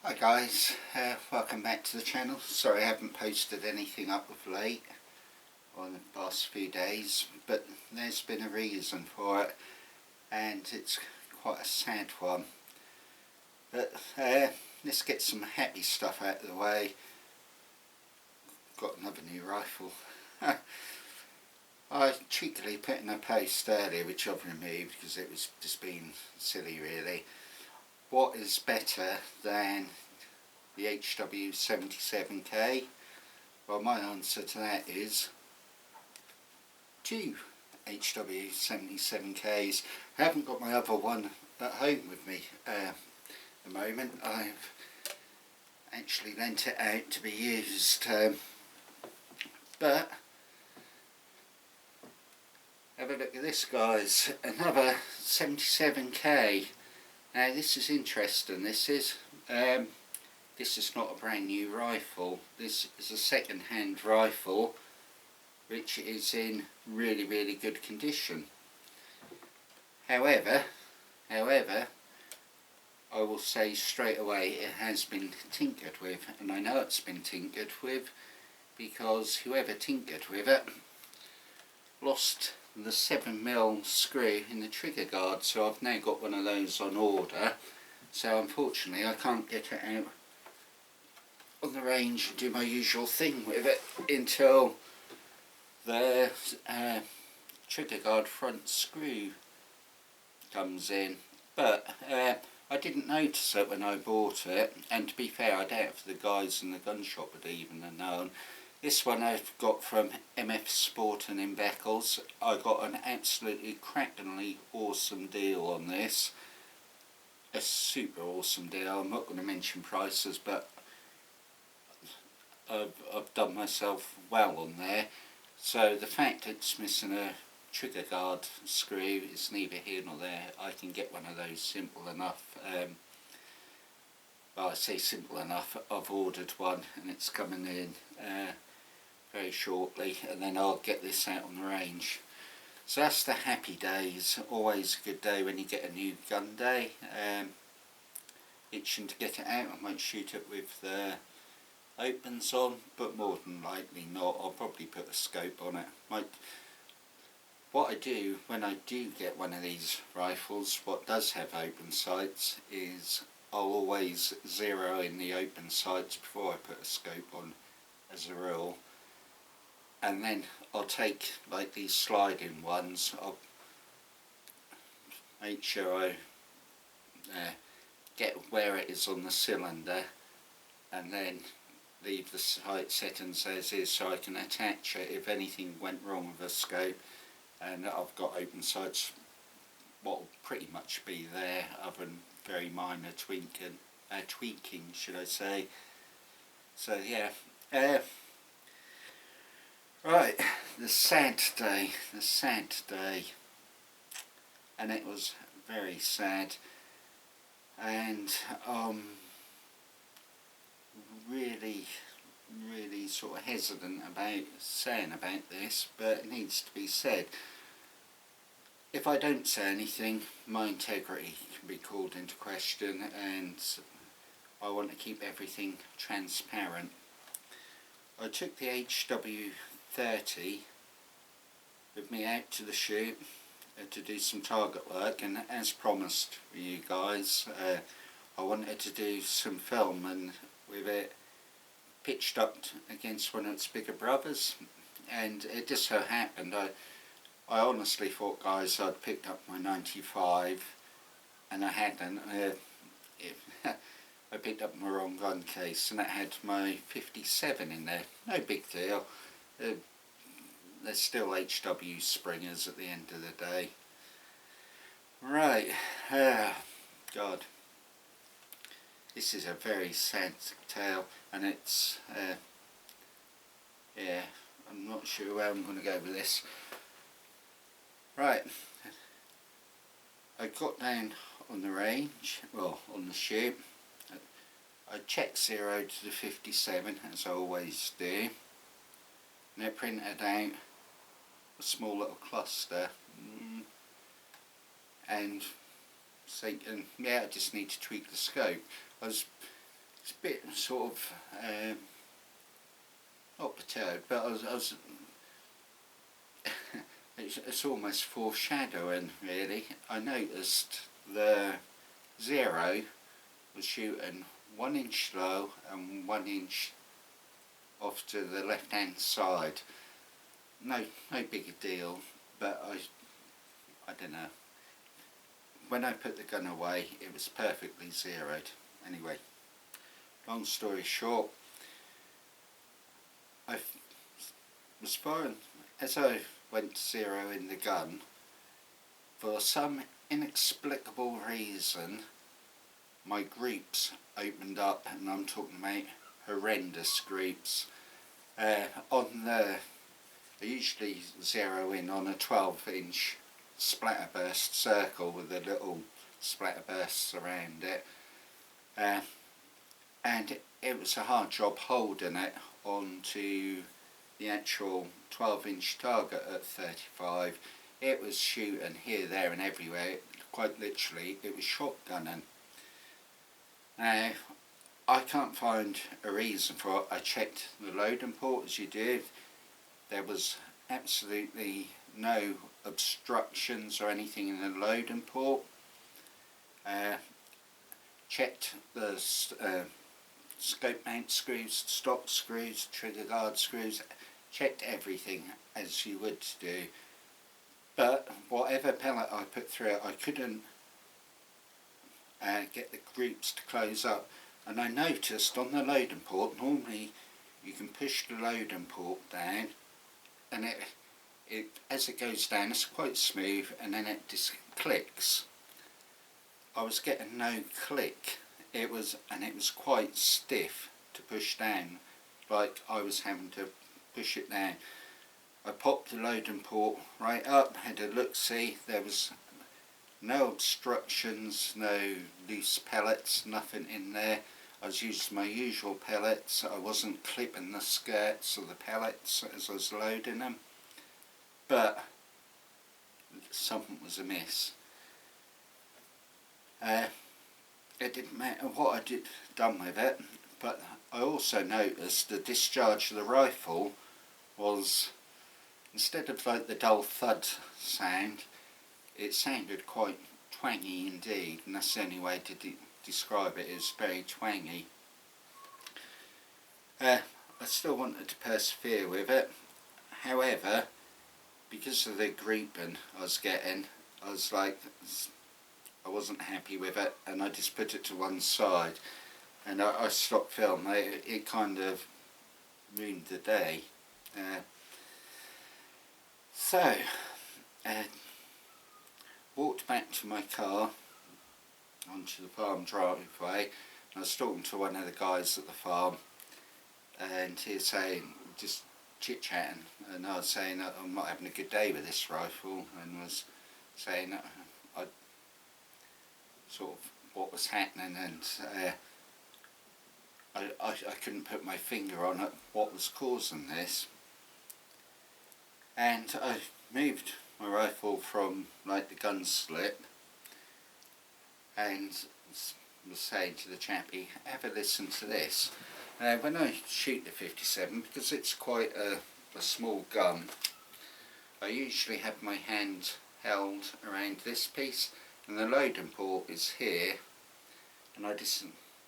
Hi guys, welcome back to the channel. Sorry I haven't posted anything up of late on the past few days, but there's been a reason for it and it's quite a sad one. But let's get some happy stuff out of the way. Got another new rifle. I cheekily put in a post earlier which I've removed because it was just being silly really. What is better than the HW57K? Well, my answer to that is two HW77Ks. I haven't got my other one at home with me at the moment. I've actually lent it out to be used, but have a look at this guys, another 77K. Now this is interesting. This is not a brand new rifle. This is a second-hand rifle which is in really good condition. However, I will say straight away it has been tinkered with, and I know it's been tinkered with because whoever tinkered with it lost the 7mm screw in the trigger guard, so I've now got one of those on order. So unfortunately I can't get it out on the range and do my usual thing with it until the trigger guard front screw comes in. But I didn't notice it when I bought it, and to be fair I doubt if the guys in the gun shop would even have known. This one I've got from MF Sport and in Beccles. I got an absolutely crackingly awesome deal on this. A super awesome deal. I'm not going to mention prices, but I've done myself well on there. So the fact it's missing a trigger guard screw is neither here nor there. I can get one of those simple enough. Well, I say simple enough, I've ordered one and it's coming in very shortly, and then I'll get this out on the range. So that's the happy days. Always a good day when you get a new gun day. Itching to get it out. I might shoot it with the opens on, but more than likely not. I'll probably put a scope on it. What I do when I do get one of these rifles, what does have open sights, is I'll always zero in the open sights before I put a scope on as a rule. And then I'll take like these sliding ones, I'll make sure I get where it is on the cylinder and then leave the sight settings as is so I can attach it if anything went wrong with a scope. And I've got open sights what will pretty much be there, other than very minor tweaking should I say. So yeah, right, the sad day, and it was very sad, and really sort of hesitant about saying about this, but it needs to be said. If I don't say anything, my integrity can be called into question, and I want to keep everything transparent. I took the HW30 with me out to the shoot to do some target work, and as promised with you guys, I wanted to do some filming with it pitched up against one of its bigger brothers, and it just so happened I honestly thought, guys, I'd picked up my 95 and I hadn't. I picked up my wrong gun case and it had my 57 in there. No big deal. They're still HW springers at the end of the day. Right, God. This is a very sad tale, and it's, yeah, I'm not sure where I'm going to go with this. Right, I got down on the range, well, on the shoot. I checked 0 to the 57, as I always do, and it printed out a small little cluster, and thinking, yeah, I just need to tweak the scope. I was was a bit sort of, not perturbed, but I was it's almost foreshadowing really. I noticed the 0 was shooting 1 inch low and 1 inch off to the left hand side. No big deal, but I don't know. When I put the gun away, it was perfectly zeroed. Anyway, long story short, as I went to zero in the gun, for some inexplicable reason, my groups opened up, and I'm talking about horrendous groups. I usually zero in on a 12-inch splatterburst circle with the little splatterbursts around it, and it was a hard job holding it onto the actual 12-inch target at 35. It was shooting here, there and everywhere. Quite literally, it was shotgunning. Now, I can't find a reason for it. I checked the loading port as you did. There was absolutely no obstructions or anything in the loading port. Checked the scope mount screws, stock screws, trigger guard screws, checked everything as you would do. But whatever pellet I put through it, I couldn't get the groups to close up. And I noticed on the loading port, normally you can push the loading port down, and it as it goes down, it's quite smooth, and then it just clicks. I was getting no click. It was quite stiff to push down, like I was having to push it down. I popped the loading port right up, had a look-see. There was no obstructions, no loose pellets, nothing in there. I was using my usual pellets. I wasn't clipping the skirts of the pellets as I was loading them. But something was amiss. It didn't matter what I done with it, but I also noticed the discharge of the rifle was, instead of like the dull thud sound, it sounded quite twangy indeed, and that's the only way to describe it. It's very twangy. I still wanted to persevere with it. However, because of the grouping I was getting, I wasn't happy with it, and I just put it to one side, and I stopped filming. It kind of ruined the day. So, walked back to my car onto the farm driveway, and I was talking to one of the guys at the farm, and he was saying, just chit-chatting, and I was saying that I'm not having a good day with this rifle, and was saying that sort of what was happening, and I couldn't put my finger on it, what was causing this. And I moved my rifle from like the gun slip, and was saying to the chappie, have a listen to this. When I shoot the 57, because it's quite a small gun, I usually have my hand held around this piece, and the loading port is here, and I just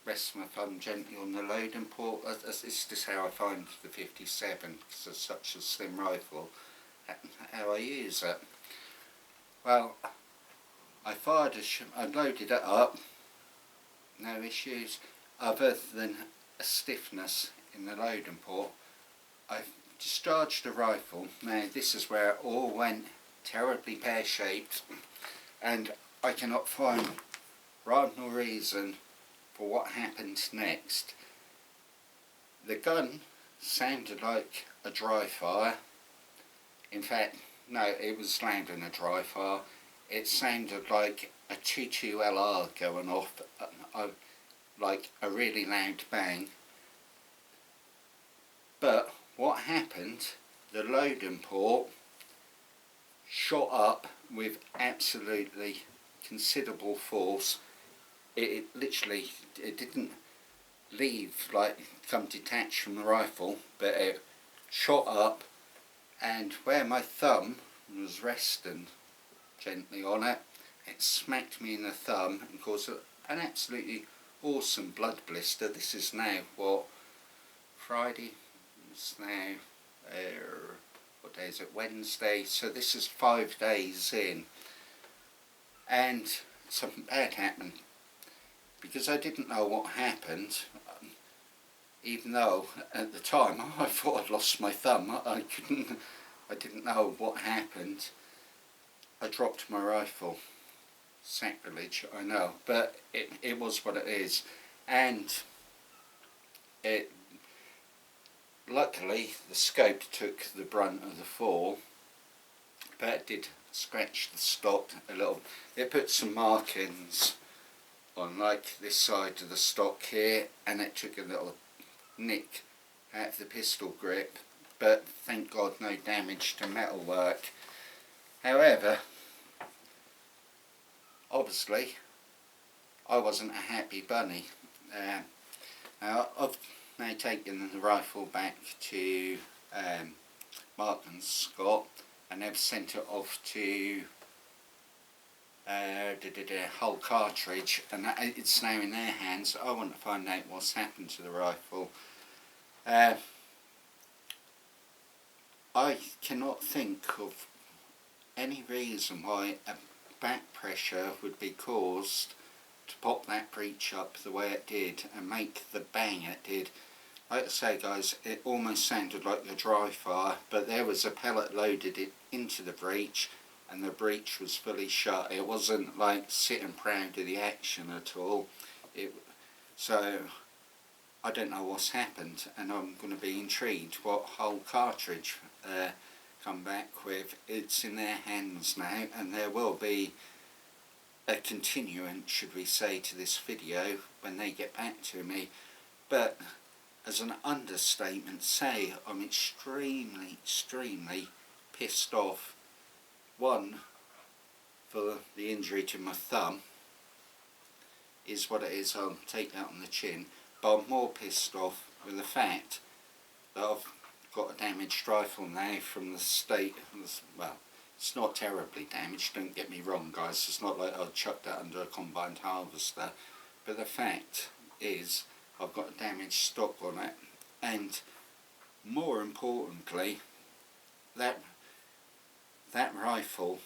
rest my thumb gently on the loading port. It's just how I find the 57, because it's such a slim rifle, how I use it. Well, I loaded it up, no issues, other than a stiffness in the loading port. I discharged the rifle. Now this is where it all went terribly pear-shaped, and I cannot find rhyme nor reason for what happened next. The gun sounded like a dry fire. In fact, no, it was slammed in a dry fire. It sounded like a 22 LR going off, like a really loud bang. But what happened, the loading port shot up with absolutely considerable force. It literally, it didn't leave, like come detached from the rifle, but it shot up, and where my thumb was resting gently on it, it smacked me in the thumb and caused an absolutely awesome blood blister. This is now, what, Friday? It's now, what day is it, Wednesday, so this is 5 days in, and something bad happened. Because I didn't know what happened, even though at the time I thought I'd lost my thumb, I didn't know what happened. I dropped my rifle. Sacrilege, I know, but it was what it is. And it, luckily the scope took the brunt of the fall, but it did scratch the stock a little. It put some markings on like this side of the stock here, and it took a little nick out of the pistol grip, but thank God no damage to metalwork. However, obviously I wasn't a happy bunny. Now I've now taken the rifle back to Mark and Scott, and they've sent it off to whole cartridge, and it's now in their hands. I want to find out what's happened to the rifle. I cannot think of any reason why a back pressure would be caused to pop that breech up the way it did and make the bang it did. Like I say guys, it almost sounded like a dry fire, but there was a pellet loaded into the breech, and the breech was fully shut. It wasn't like sitting proud of the action at all. So I don't know what's happened, and I'm going to be intrigued what whole cartridge come back with. It's in their hands now, and there will be a continuance, should we say, to this video when they get back to me. But as an understatement, say I'm extremely pissed off. One, for the injury to my thumb, is what it is, I'll take that on the chin, but I'm more pissed off with the fact that I've got a damaged rifle now from the state. Well, it's not terribly damaged, don't get me wrong guys, it's not like I'll chuck that under a combined harvester, but the fact is I've got a damaged stock on it, and more importantly, that rifle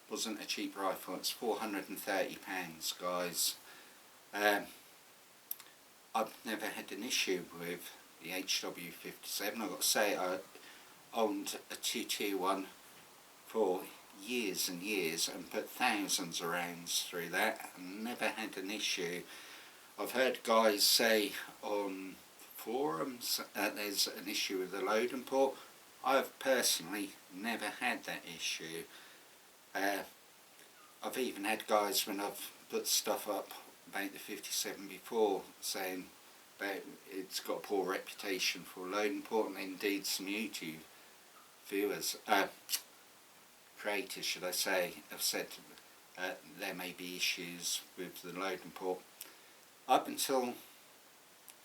wasn't a cheap rifle. It's £430 guys. I've never had an issue with the HW57. I've got to say, I owned a 221 for years and years and put thousands of rounds through that and never had an issue. I've heard guys say on forums that there's an issue with the loading port. I've personally never had that issue. I've even had guys, when I've put stuff up about the 57 before, saying that it's got a poor reputation for loading port, and indeed some YouTube viewers, creators should I say, have said there may be issues with the loading port. Up until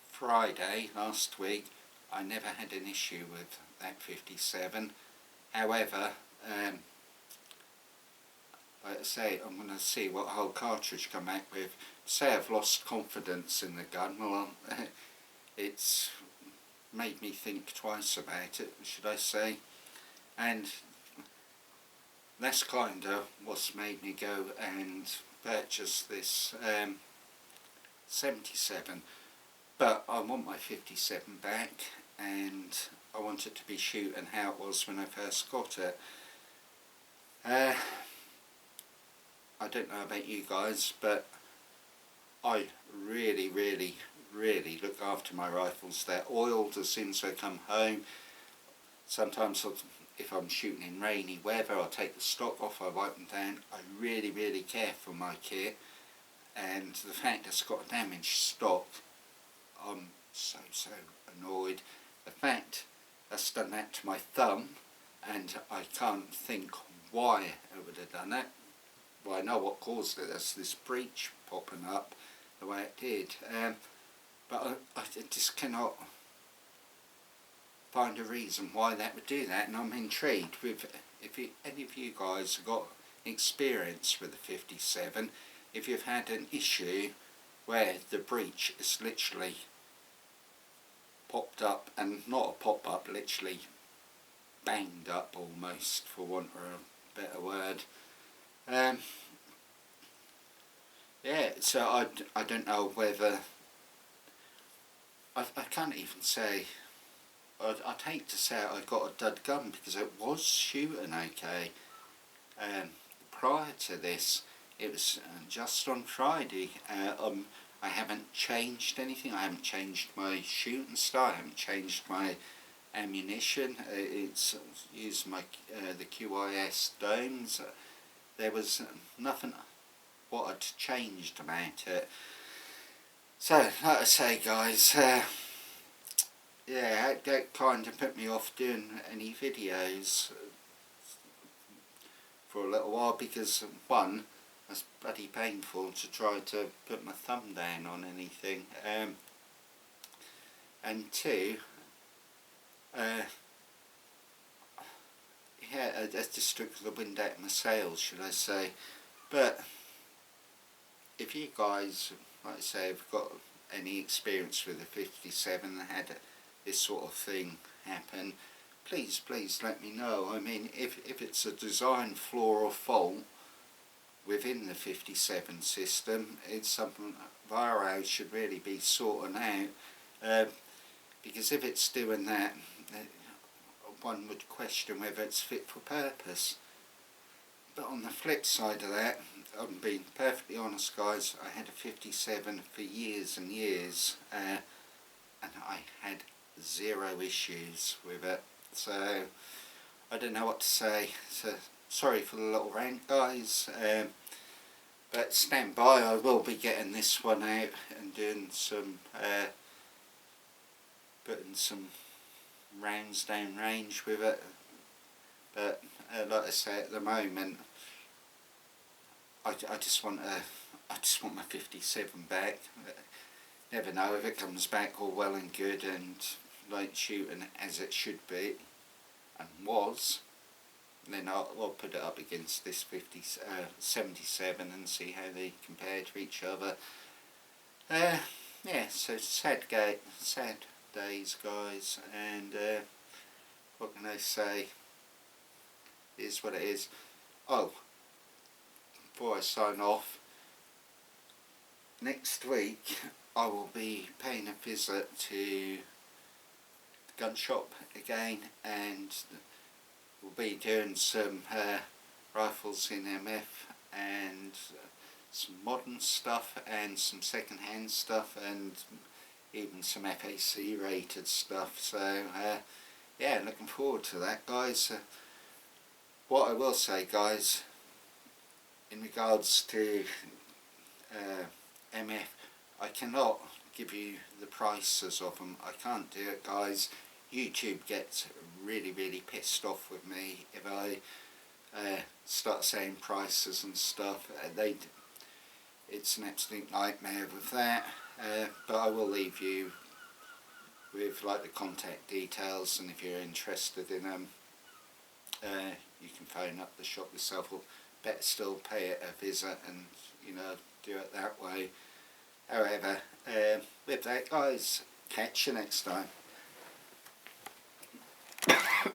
Friday last week, I never had an issue with that 57. However, like I say, I'm going to see what whole cartridge come back with. Say I've lost confidence in the gun, well, it's made me think twice about it, should I say. And that's kind of what's made me go and purchase this 77. But I want my 57 back, and I want it to be shooting how it was when I first got it. I don't know about you guys, but I really look after my rifles. They're oiled as soon as I come home. Sometimes if I'm shooting in rainy weather, I'll take the stock off, I wipe them down. I really care for my kit, and the fact it's got a damaged stock, I'm so annoyed. The fact that's done that to my thumb, and I can't think why it would have done it. Well, I know what caused it. That's this breech popping up the way it did. but I just cannot find a reason why that would do that, and I'm intrigued with if any of you guys have got experience with the 57, if you've had an issue where the breech is literally popped up, and not a pop-up, literally banged up almost, for want of a better word. Yeah, so I don't know whether, I can't even say, I'd hate to say I got a dud gun, because it was shooting okay. Prior to this, it was just on Friday. I haven't changed anything. I haven't changed my shooting style. I haven't changed my ammunition. It's used my the QIS domes. There was nothing what had changed about it. So, like I say, guys, yeah, that kind of put me off doing any videos for a little while, because one, it's bloody painful to try to put my thumb down on anything, and two, yeah, I just took the wind out of my sails, should I say. But if you guys, like I say, have got any experience with the 57 and had this sort of thing happen, please let me know. I mean, if it's a design flaw or fault within the 57 system, it's something Viro should really be sorting out, because if it's doing that, one would question whether it's fit for purpose. But on the flip side of that, I'm being perfectly honest, guys, I had a 57 for years and years, and I had zero issues with it, so I don't know what to say. So sorry for the little rant, guys, but stand by, I will be getting this one out and doing some putting some rounds down range with it. But like I say, at the moment, I just want my 57 back. Never know, if it comes back all well and good and like shooting as it should be and was, then I'll put it up against this 77 and see how they compare to each other. Yeah, so sad days, guys, and what can I say? It is what it is. Oh, before I sign off, next week I will be paying a visit to the gun shop again, and we'll be doing some rifles in MF and some modern stuff and some second hand stuff and even some FAC rated stuff. So yeah, looking forward to that, guys. What I will say, guys, in regards to MF, I cannot give you the prices of them. I can't do it, guys. YouTube gets really pissed off with me if I start saying prices and stuff. It's an absolute nightmare with that, but I will leave you with like the contact details, and if you're interested in them, you can phone up the shop yourself, or better still pay it a visit and, you know, do it that way. However, with that, guys, catch you next time.